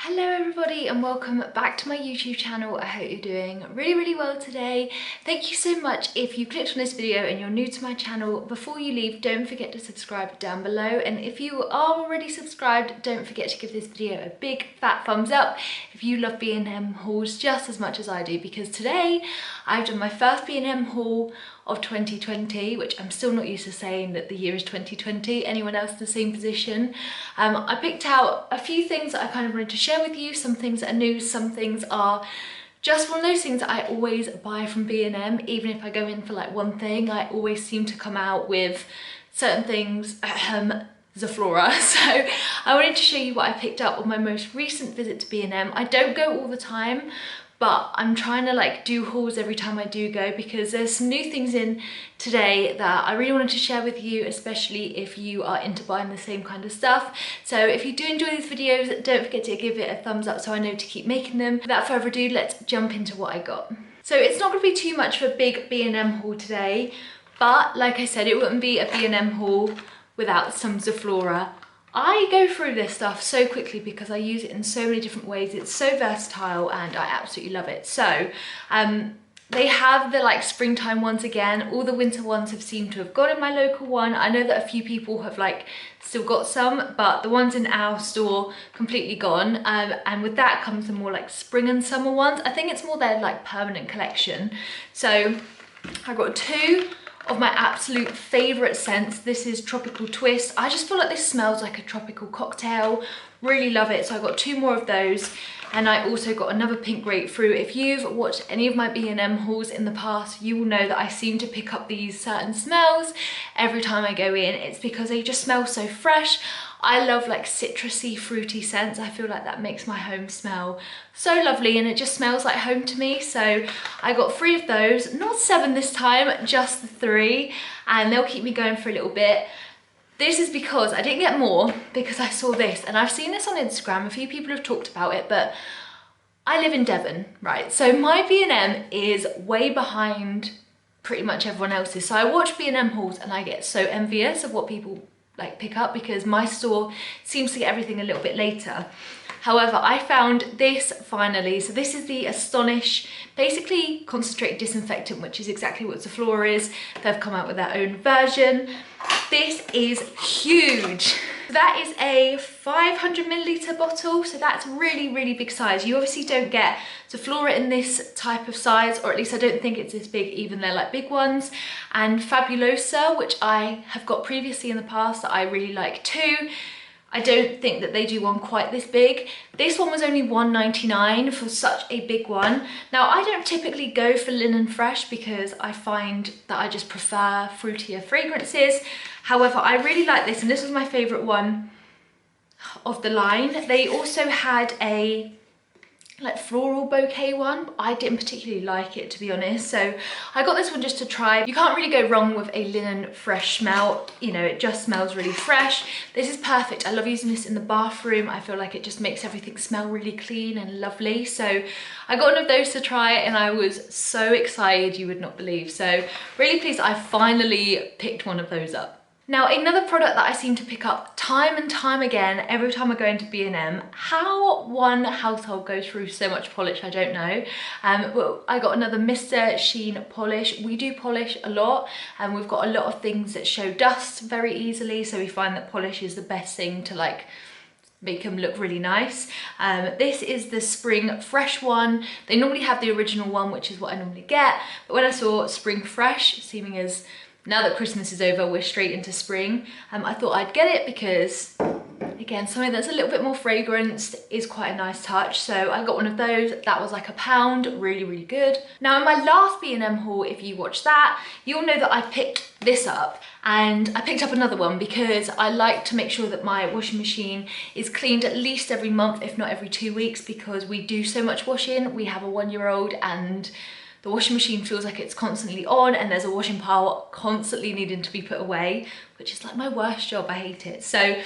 Hello everybody and welcome back to my YouTube channel. I hope you're doing really well today. Thank you so much if you clicked on this video and you're new to my channel. Before you leave, don't forget to subscribe down below, and if you are already subscribed, don't forget to give this video a big fat thumbs up if you love B&M hauls just as much as I do, because today I've done my first B&M haul of 2020, which I'm still not used to saying that the year is 2020. Anyone else in the same position? I picked out a few things that I kind of wanted to share with you. Some things that are new, some things are just one of those things that I always buy from B&M. Even if I go in for like one thing, I always seem to come out with certain things, Zaflora. So I wanted to show you what I picked up on my most recent visit to B&M. I don't go all the time, but I'm trying to like do hauls every time I do go, because there's some new things in today that I really wanted to share with you, especially if you are into buying the same kind of stuff. So if you do enjoy these videos, don't forget to give it a thumbs up so I know to keep making them. Without further ado, let's jump into what I got. So it's not going to be too much of a big B&M haul today, but like I said, it wouldn't be a B&M haul without some Zaflora. I go through this stuff so quickly because I use it in so many different ways. It's so versatile and I absolutely love it. So they have the like springtime ones again. All the winter ones have seemed to have gone in my local one. I know that a few people have like still got some, but the ones in our store completely gone. And with that comes the more like spring and summer ones. I think it's more their like permanent collection. So I got two of my absolute favorite scents. This is Tropical Twist. I just feel like this smells like a tropical cocktail. Really love it. So I got two more of those, and I also got another pink grapefruit. If you've watched any of my B&M hauls in the past, you will know that I seem to pick up these certain smells every time I go in. It's because they just smell so fresh. I love like citrusy, fruity scents. I feel like that makes my home smell so lovely, and it just smells like home to me. So I got three of those, not 7 this time, just the 3, and they'll keep me going for a little bit. This is because I didn't get more because I saw this, and I've seen this on Instagram. A few people have talked about it, but I live in Devon, right? So my B&M is way behind pretty much everyone else's. So I watch B&M hauls and I get so envious of what people like pick up, because my store seems to get everything a little bit later. However, I found this finally. So this is the Astonish, basically concentrated disinfectant, which is exactly what Zaflora is. They've come out with their own version. This is huge. That is a 500ml bottle, so that's really big size. You obviously don't get Zaflora in this type of size, or at least I don't think it's this big, even they're like big ones. And Fabulosa, which I have got previously in the past that I really like too, I don't think that they do one quite this big. This one was only $1.99 for such a big one. Now, I don't typically go for Linen Fresh because I find that I just prefer fruitier fragrances. However, I really like this, and this was my favorite one of the line. They also had a like floral bouquet one, but I didn't particularly like it, to be honest. So I got this one just to try. You can't really go wrong with a Linen Fresh smell. You know, it just smells really fresh. This is perfect. I love using this in the bathroom. I feel like it just makes everything smell really clean and lovely. So I got one of those to try, and I was so excited you would not believe. So really pleased I finally picked one of those up. Now, another product that I seem to pick up time and time again every time I go into B&M, how one household goes through so much polish, I don't know. But I got another Mr. Sheen polish. We do polish a lot, and we've got a lot of things that show dust very easily, so we find that polish is the best thing to like make them look really nice. This is the Spring Fresh one. They normally have the original one, which is what I normally get, but when I saw Spring Fresh, seeming as now that Christmas is over, we're straight into spring, I thought I'd get it because, again, something that's a little bit more fragranced is quite a nice touch. So I got one of those. That was like £1, really good. Now, in my last B&M haul, if you watched that, you'll know that I picked this up, and I picked up another one because I like to make sure that my washing machine is cleaned at least every month, if not every 2 weeks, because we do so much washing. We have a 1-year-old, and the washing machine feels like it's constantly on, and there's a washing pile constantly needing to be put away, which is like my worst job. I hate it. So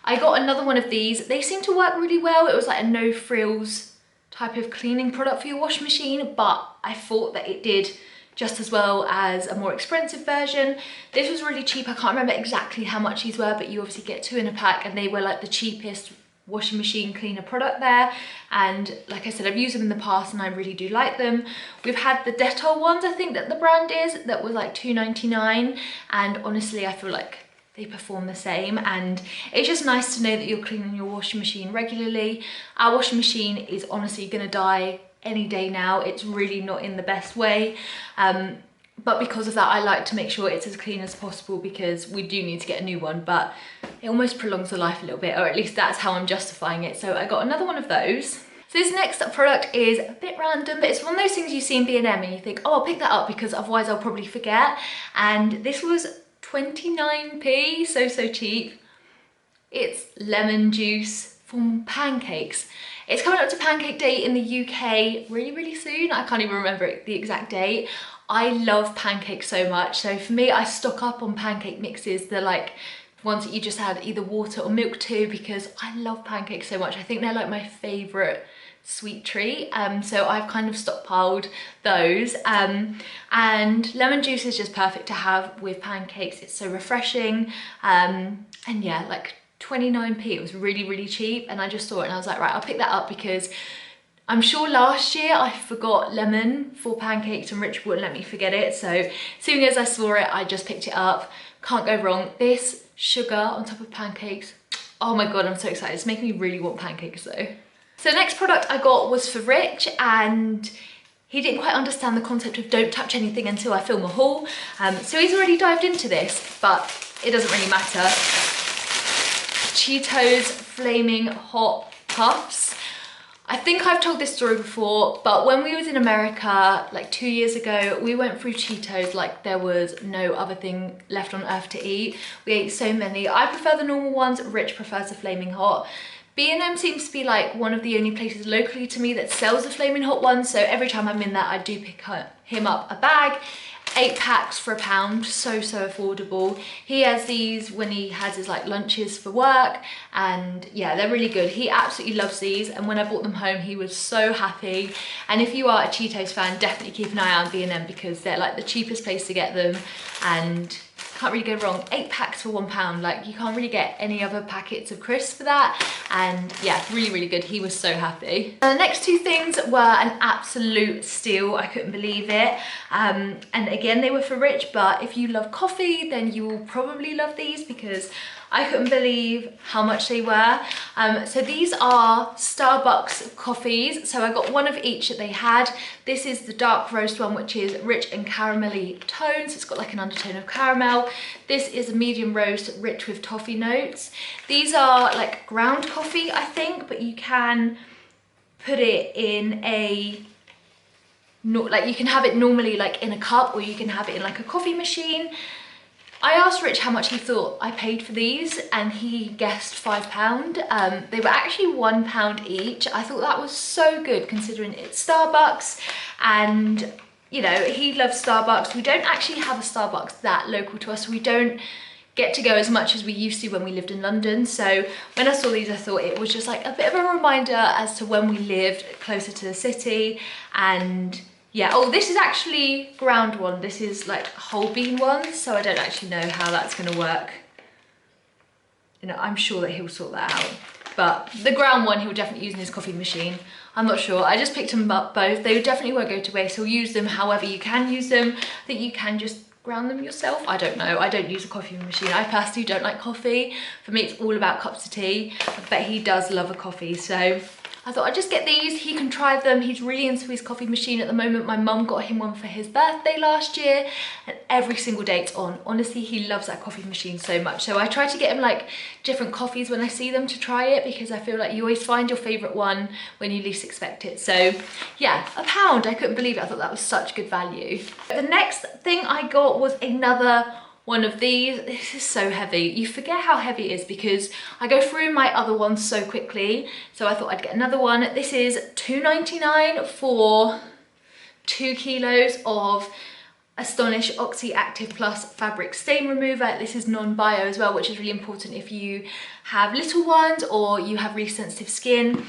I got another one of these. They seem to work really well. It was like a no frills type of cleaning product for your washing machine, but I thought that it did just as well as a more expensive version. This was really cheap. I can't remember exactly how much these were, but you obviously get 2 in a pack, and they were like the cheapest washing machine cleaner product there, and like I said, I've used them in the past and I really do like them. We've had the Dettol ones, I think that the brand is, that was like $2.99, and honestly I feel like they perform the same, and it's just nice to know that you're cleaning your washing machine regularly. Our washing machine is honestly gonna die any day now. It's really not in the best way, but because of that I like to make sure it's as clean as possible, because we do need to get a new one, but it almost prolongs the life a little bit, or at least that's how I'm justifying it. So I got another one of those. So this next product is a bit random, but it's one of those things you see in B&M and you think, oh, I'll pick that up because otherwise I'll probably forget. And this was 29p, so cheap. It's lemon juice from pancakes. It's coming up to Pancake Day in the UK really soon. I can't even remember the exact date. I love pancakes so much, so for me I stock up on pancake mixes. They're like ones that you just add either water or milk to, because I love pancakes so much. I think they're like my favourite sweet treat, so I've kind of stockpiled those, and lemon juice is just perfect to have with pancakes. It's so refreshing, and yeah, like 29p, it was really cheap, and I just saw it and I was like, right, I'll pick that up, because I'm sure last year I forgot lemon for pancakes and Rich wouldn't let me forget it, so as soon as I saw it I just picked it up. Can't go wrong. This sugar on top of pancakes, oh my god, I'm so excited. It's making me really want pancakes though. So the next product I got was for Rich, and he didn't quite understand the concept of don't touch anything until I film a haul, so he's already dived into this, but it doesn't really matter. Cheetos Flaming Hot Puffs. I think I've told this story before, but when we was in America like 2 years ago, we went through Cheetos like there was no other thing left on earth to eat. We ate so many. I prefer the normal ones, Rich prefers the Flaming Hot. B&M seems to be like one of the only places locally to me that sells the Flaming Hot ones, so every time I'm in there I do pick him up a bag. 8 packs for £1, so affordable. He has these when he has his like lunches for work, and yeah, they're really good. He absolutely loves these, and when I brought them home he was so happy. And if you are a Cheetos fan, definitely keep an eye out on B&M, because they're like the cheapest place to get them, and can't really go wrong. 8 packs for £1, like you can't really get any other packets of crisps for that, and yeah, really good. He was so happy. The next two things were an absolute steal. I couldn't believe it, and again they were for Rich, but if you love coffee then you will probably love these, because I couldn't believe how much they were. So these are Starbucks coffees. So I got one of each that they had. This is the dark roast one, which is rich and caramelly tones. It's got like an undertone of caramel. This is a medium roast, rich with toffee notes. These are like ground coffee, I think, but you can put it in a, like you can have it normally like in a cup, or you can have it in like a coffee machine. I asked Rich how much he thought I paid for these, and he guessed £5. They were actually £1 each. I thought that was so good considering it's Starbucks, and you know, he loves Starbucks. We don't actually have a Starbucks that local to us. We don't get to go as much as we used to when we lived in London. So when I saw these, I thought it was just like a bit of a reminder as to when we lived closer to the city. And yeah, oh, this is actually ground one. This is like whole bean one, so I don't actually know how that's gonna work. You know, I'm sure that he'll sort that out. But the ground one he'll definitely use in his coffee machine. I'm not sure. I just picked them up both. They definitely won't go to waste. He'll use them however you can use them. I think you can just ground them yourself. I don't know. I don't use a coffee machine. I personally don't like coffee. For me, it's all about cups of tea. But he does love a coffee, so I thought I'd just get these. He can try them. He's really into his coffee machine at the moment. My mum got him one for his birthday last year, and every single day it's on. Honestly, he loves that coffee machine so much. So I try to get him like different coffees when I see them to try it, because I feel like you always find your favourite one when you least expect it. So yeah, £1. I couldn't believe it. I thought that was such good value. The next thing I got was another one of these. This is so heavy. You forget how heavy it is because I go through my other ones so quickly. So I thought I'd get another one. This is £2.99 for 2 kilos of Astonish Oxy Active Plus fabric stain remover. This is non-bio as well, which is really important if you have little ones or you have really sensitive skin.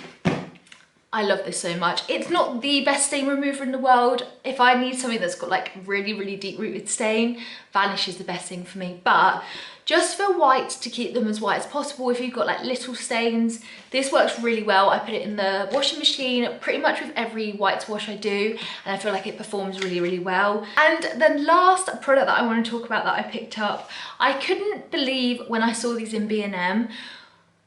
I love this so much. It's not the best stain remover in the world. If I need something that's got like really deep rooted stain, Vanish is the best thing for me. But just for whites to keep them as white as possible. If you've got like little stains, this works really well. I put it in the washing machine pretty much with every whites wash I do, and I feel like it performs really, really well. And the last product that I want to talk about that I picked up, I couldn't believe when I saw these in B&M.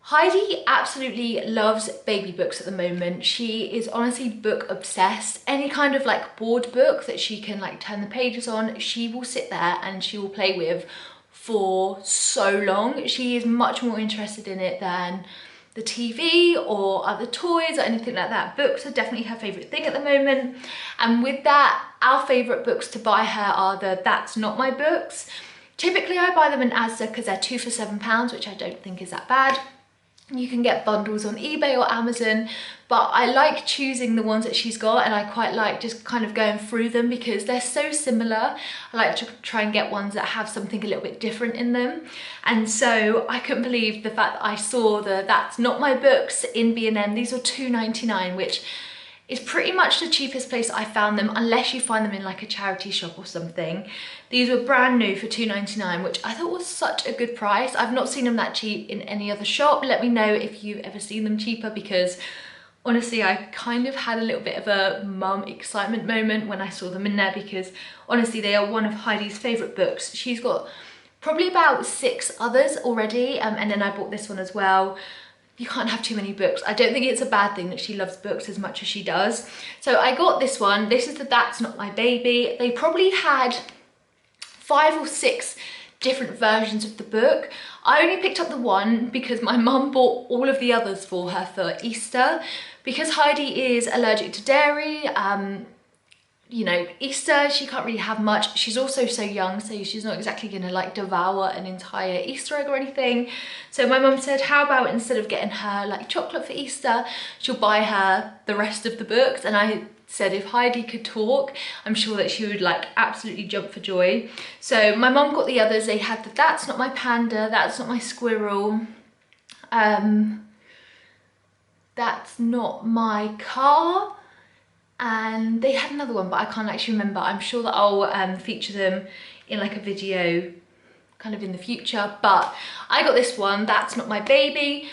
Heidi absolutely loves baby books at the moment. She is honestly book obsessed. Any kind of like board book that she can like turn the pages on, she will sit there and she will play with for so long. She is much more interested in it than the TV or other toys or anything like that. Books are definitely her favourite thing at the moment. And with that, our favourite books to buy her are the That's Not My books. Typically I buy them in Asda because they're 2 for £7, which I don't think is that bad. You can get bundles on eBay or Amazon, but I like choosing the ones that she's got, and I quite like just kind of going through them because they're so similar. I like to try and get ones that have something a little bit different in them. And so I couldn't believe the fact that I saw the That's Not My books in B&M. These were £2.99, which is pretty much the cheapest place I found them, unless you find them in like a charity shop or something. These were brand new for £2.99, which I thought was such a good price. I've not seen them that cheap in any other shop. Let me know if you've ever seen them cheaper, because honestly I kind of had a little bit of a mum excitement moment when I saw them in there, because honestly they are one of Heidi's favourite books. She's got probably about 6 others already, and then I bought this one as well. You can't have too many books. I don't think it's a bad thing that she loves books as much as she does. So I got this one. This is the That's Not My Baby. They probably had 5 or 6 different versions of the book. I only picked up the one because my mum bought all of the others for her for Easter. Because Heidi is allergic to dairy, you know, Easter, she can't really have much. She's also so young, so she's not exactly gonna like devour an entire Easter egg or anything. So my mum said, how about instead of getting her like chocolate for Easter, she'll buy her the rest of the books. And I said if Heidi could talk, I'm sure that she would like absolutely jump for joy. So my mum got the others. They had the That's Not My Panda, That's Not My Squirrel, That's Not My Car, and they had another one, but I can't actually remember. I'm sure that I'll feature them in like a video kind of in the future. But I got this one, That's Not My Baby.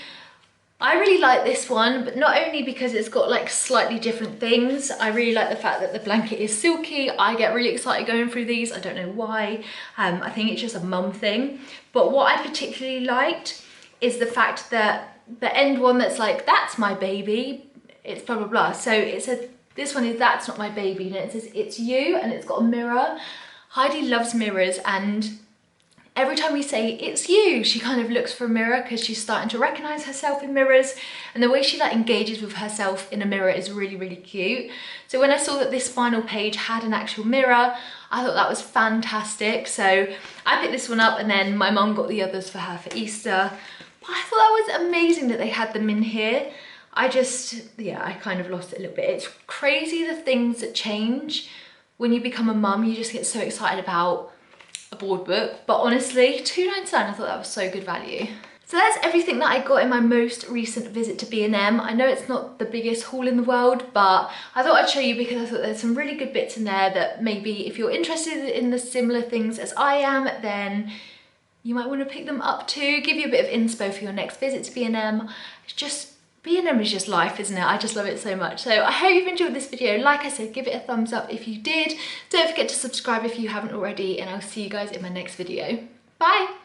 I really like this one, but not only because it's got like slightly different things. I really like the fact that the blanket is silky. I get really excited going through these. I don't know why. I think it's just a mum thing. But what I particularly liked is the fact that the end one that's like, That's My Baby, it's blah, blah, blah. So it said, this one is That's Not My Baby, and it says it's you, and it's got a mirror. Heidi loves mirrors, and every time we say it's you, she kind of looks for a mirror because she's starting to recognize herself in mirrors, and the way she like engages with herself in a mirror is really, really cute. So when I saw that this final page had an actual mirror, I thought that was fantastic. So I picked this one up, and then my mum got the others for her for Easter. But I thought that was amazing that they had them in here. I kind of lost it a little bit. It's crazy the things that change when you become a mum. You just get so excited about a board book. But honestly, £2.99, I thought that was so good value. So that's everything that I got in my most recent visit to B&M. I know it's not the biggest haul in the world, but I thought I'd show you because I thought there's some really good bits in there that maybe if you're interested in the similar things as I am, then you might want to pick them up too. Give you a bit of inspo for your next visit to B&M. It's just, B&M is just life, isn't it? I just love it so much. So I hope you've enjoyed this video. Like I said, give it a thumbs up if you did. Don't forget to subscribe if you haven't already, and I'll see you guys in my next video. Bye!